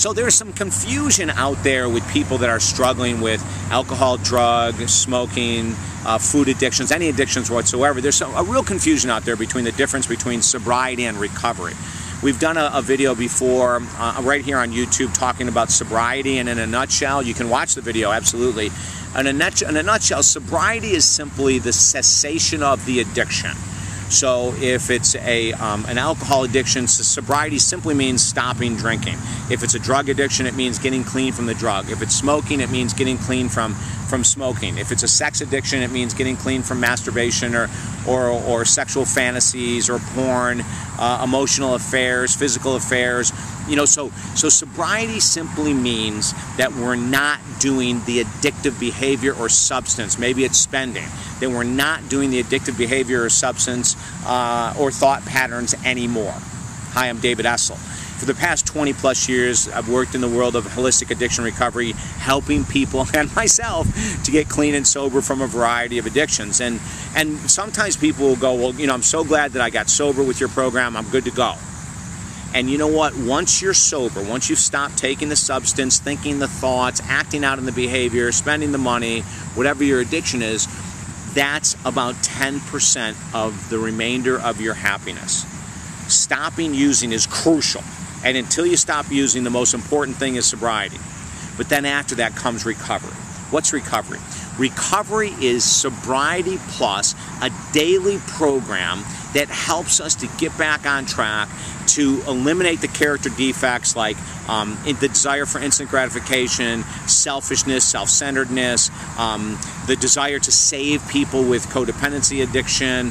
So there's some confusion out there with people that are struggling with alcohol, drug, smoking, food addictions, any addictions whatsoever. There's a real confusion out there between the difference between sobriety and recovery. We've done a video before right here on YouTube talking about sobriety, and in a nutshell, you can watch the video, absolutely. In a nutshell, sobriety is simply the cessation of the addiction. So if it's an alcohol addiction, sobriety simply means stopping drinking. If it's a drug addiction, it means getting clean from the drug. If it's smoking, it means getting clean from smoking. If it's a sex addiction, it means getting clean from masturbation or sexual fantasies or porn, emotional affairs, physical affairs. You know, so sobriety simply means that we're not doing the addictive behavior or substance. Maybe it's spending. That we're not doing the addictive behavior or substance or thought patterns anymore. Hi, I'm David Essel. For the past 20 plus years, I've worked in the world of holistic addiction recovery, helping people and myself to get clean and sober from a variety of addictions. And sometimes people will go, well, you know, I'm so glad that I got sober with your program, I'm good to go. And you know what? Once you're sober, once you've stopped taking the substance, thinking the thoughts, acting out in the behavior, spending the money, whatever your addiction is, that's about 10% of the remainder of your happiness. Stopping using is crucial. And until you stop using, the most important thing is sobriety. But then after that comes recovery. What's recovery? Recovery is sobriety plus a daily program that helps us to get back on track, to eliminate the character defects like the desire for instant gratification, selfishness, self-centeredness, the desire to save people with codependency addiction.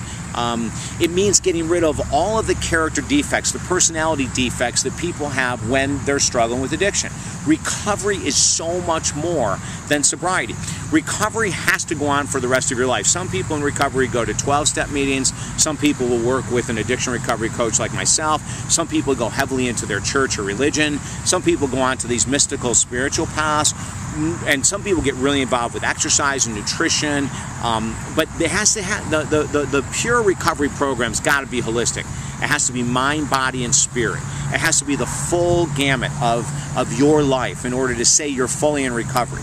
It means getting rid of all of the character defects, the personality defects that people have when they're struggling with addiction. Recovery is so much more than sobriety. Recovery has to go on for the rest of your life. Some people in recovery go to 12-step meetings. Some people will work with an addiction recovery coach like myself. Some people go heavily into their church or religion. Some people go on to these mystical spiritual paths. And some people get really involved with exercise and nutrition. But it has to have the pure recovery program's got to be holistic. It has to be mind, body, and spirit. It has to be the full gamut of your life in order to say you're fully in recovery.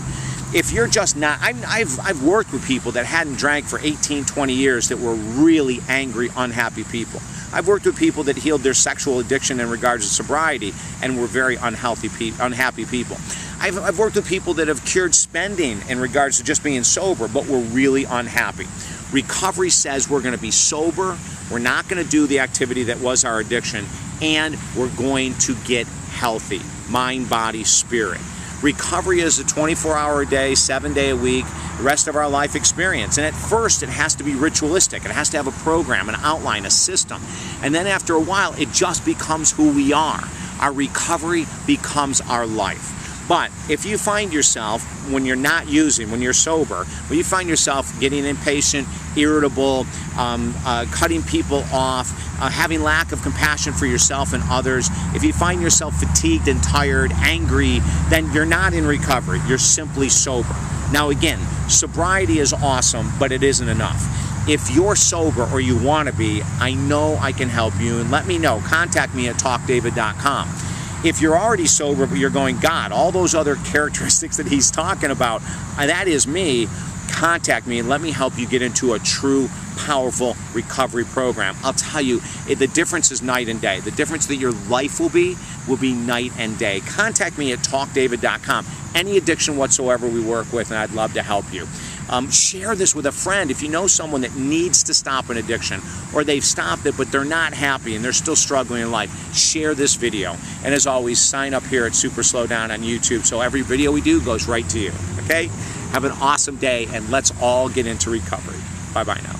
If you're just not, I've worked with people that hadn't drank for 18, 20 years that were really angry, unhappy people. I've worked with people that healed their sexual addiction in regards to sobriety and were very unhappy people. I've worked with people that have cured spending in regards to just being sober, but were really unhappy. Recovery says we're going to be sober, we're not going to do the activity that was our addiction, and we're going to get healthy, mind, body, spirit. Recovery is a 24-hour-a-day, 7-day-a-week, the rest of our life experience. And at first, it has to be ritualistic. It has to have a program, an outline, a system. And then after a while, it just becomes who we are. Our recovery becomes our life. But if you find yourself, when you're not using, when you're sober, when you find yourself getting impatient, irritable, cutting people off, having lack of compassion for yourself and others, if you find yourself fatigued and tired, angry, then you're not in recovery. You're simply sober. Now again, sobriety is awesome, but it isn't enough. If you're sober or you want to be, I know I can help you, and let me know. Contact me at talkdavid.com. If you're already sober, but you're going, God, all those other characteristics that he's talking about, that is me, contact me and let me help you get into a true, powerful recovery program. I'll tell you, the difference is night and day. The difference that your life will be night and day. Contact me at talkdavid.com. Any addiction whatsoever we work with, and I'd love to help you. Share this with a friend. If you know someone that needs to stop an addiction, or they've stopped it but they're not happy and they're still struggling in life, share this video. And as always, sign up here at Super Slowdown on YouTube so every video we do goes right to you. Okay? Have an awesome day, and let's all get into recovery. Bye-bye now.